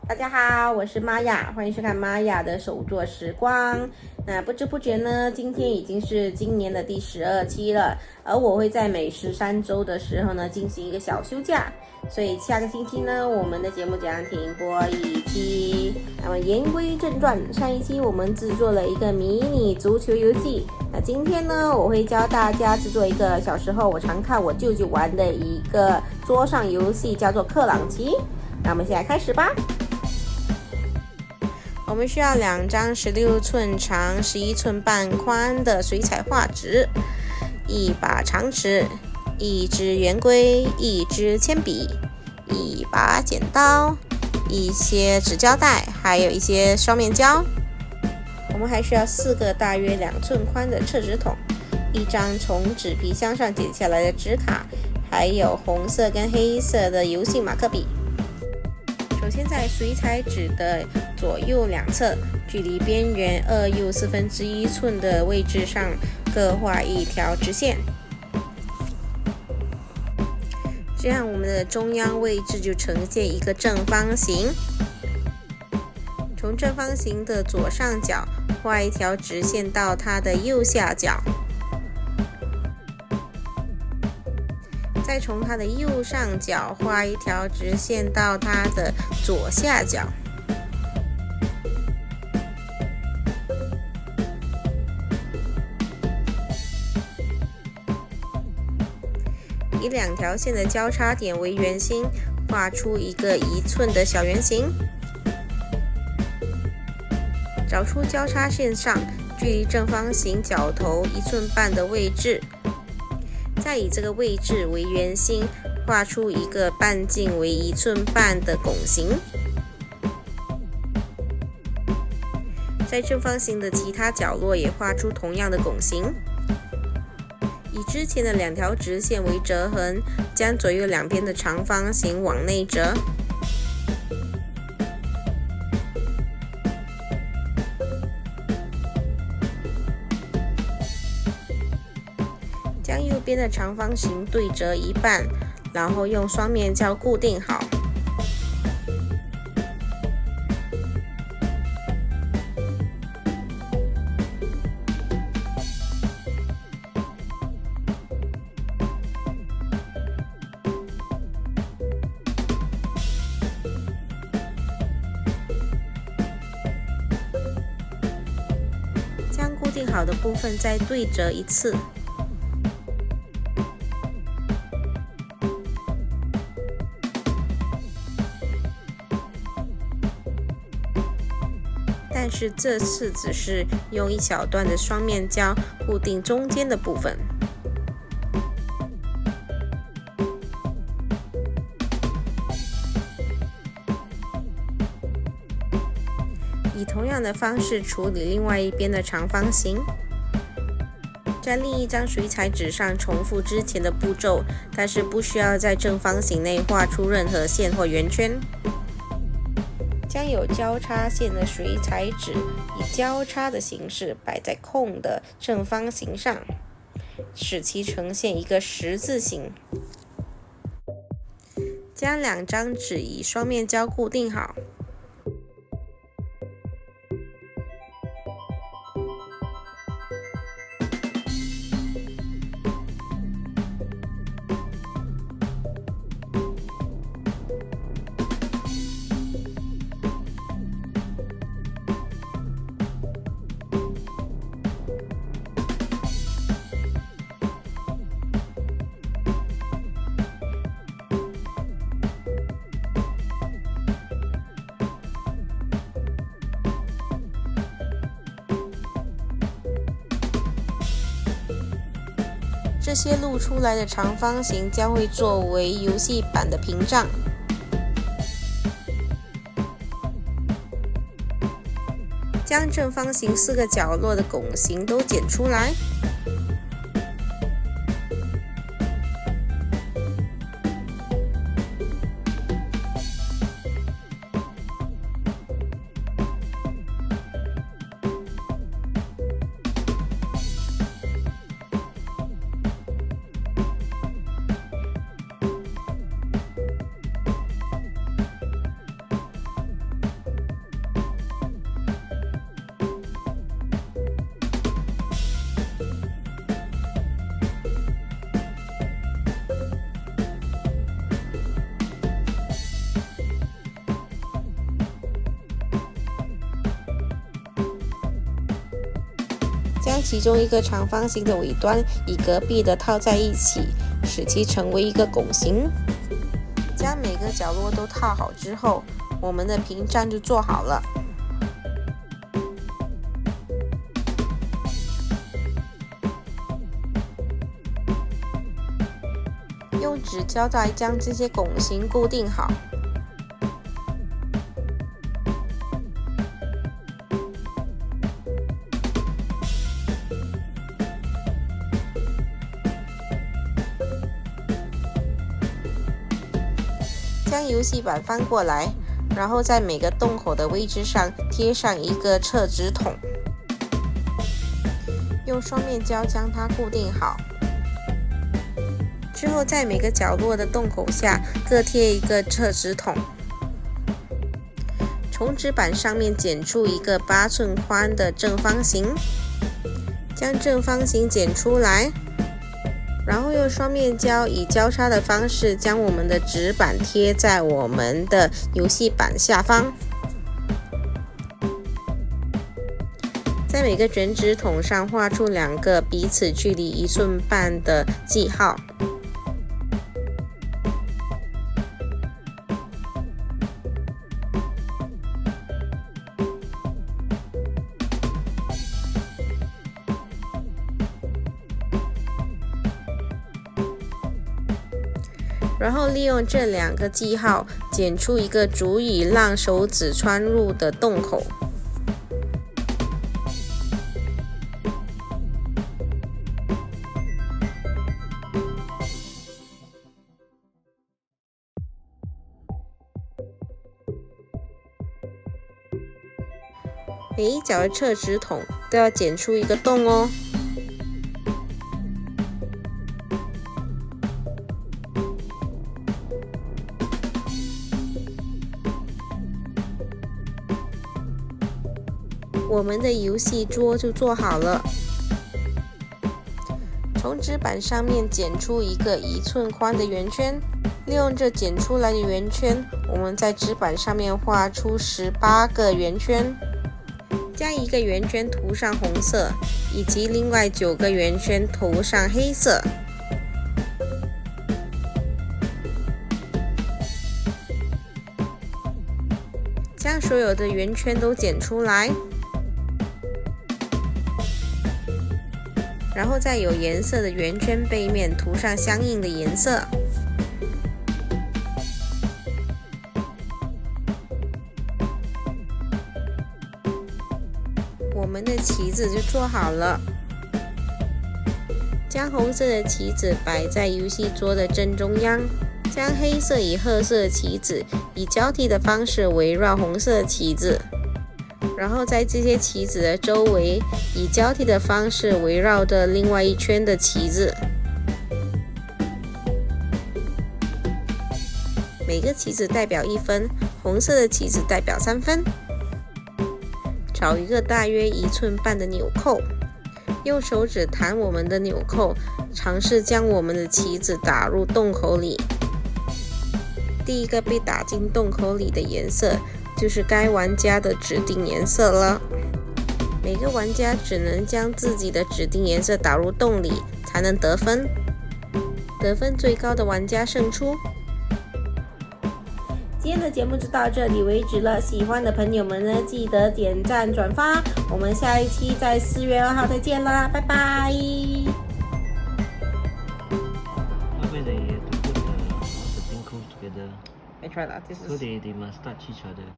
大家好，我是玛雅，欢迎收看玛雅的手作时光。那不知不觉呢，今天已经是今年的第12期了，而我会在每13周的时候呢进行一个小休假，所以下个星期呢，我们的节目将停播一期。那么言归正传，上一期我们制作了一个迷你足球游戏，那今天呢，我会教大家制作一个小时候我常看我舅舅玩的一个桌上游戏，叫做克朗棋。那我们现在开始吧。我们需要2张16寸长、11寸半宽的水彩画纸，1把长尺、1支圆规、1支铅笔、1把剪刀、一些纸胶带，还有一些双面胶。我们还需要4个大约2寸宽的厕纸筒，1张从纸皮箱上剪下来的纸卡，还有红色跟黑色的油性马克笔。首先在水彩纸的左右两侧，距离边缘2又1/4寸的位置上各画一条直线，这样我们的中央位置就呈现一个正方形。从正方形的左上角画一条直线到它的右下角，再从它的右上角画一条直线到它的左下角。以2条线的交叉点为圆心，画出一个1寸的小圆形。找出交叉线上距离正方形角头1寸半的位置，再以这个位置为圆心，画出一个半径为1寸半的拱形。在正方形的其他角落也画出同样的拱形。以之前的2条直线为折痕，将左右两边的长方形往内折。将右边的长方形对折一半，然后用双面胶固定好。将固定好的部分再对折一次。但是这次只是用一小段的双面胶固定中间的部分。以同样的方式处理另外一边的长方形。在另一张水彩纸上重复之前的步骤，但是不需要在正方形内画出任何线或圆圈。将有交叉线的水彩纸以交叉的形式摆在空的正方形上，使其呈现一个十字形。将2张纸以双面胶固定好。这些露出来的长方形将会作为游戏板的屏障。将正方形4个角落的拱形都剪出来。其中一个长方形的尾端与隔壁的套在一起，使其成为一个拱形。将每个角落都套好之后，我们的屏障就做好了。用纸胶带将这些拱形固定好。将游戏板翻过来，然后在每个洞口的位置上贴上一个厕纸筒，用双面胶将它固定好。之后在每个角落的洞口下各贴一个厕纸筒。从纸板上面剪出一个8寸宽的正方形，将正方形剪出来，然后用双面胶以交叉的方式将我们的纸板贴在我们的游戏板下方。在每个卷纸筒上画出2个彼此距离1寸半的记号。然后利用这2个记号剪出一个足以让手指穿入的洞口。每一角的厕纸筒都要剪出一个洞哦。我们的游戏桌就做好了。从纸板上面剪出一个1寸宽的圆圈，利用这剪出来的圆圈，我们在纸板上面画出18个圆圈，将1个圆圈涂上红色，以及另外9个圆圈涂上黑色。将所有的圆圈都剪出来。然后在有颜色的圆圈背面涂上相应的颜色。我们的旗子就做好了。将红色的旗子摆在游戏桌的正中央，将黑色与褐色的旗子以交替的方式围绕红色的旗子。然后在这些旗子的周围以交替的方式围绕着另外1圈的旗子。每个旗子代表1分，红色的旗子代表3分。找一个大约1寸半的纽扣，用手指弹我们的纽扣，尝试将我们的旗子打入洞口里。第一个被打进洞口里的颜色就是该玩家的指定颜色了。每个玩家只能将自己的指定颜色打入洞里，才能得分。得分最高的玩家胜出。今天的节目就到这里为止了，喜欢的朋友们呢，记得点赞转发。我们下一期在4月2号再见啦，拜拜。I try that. This is. So they must touch each other.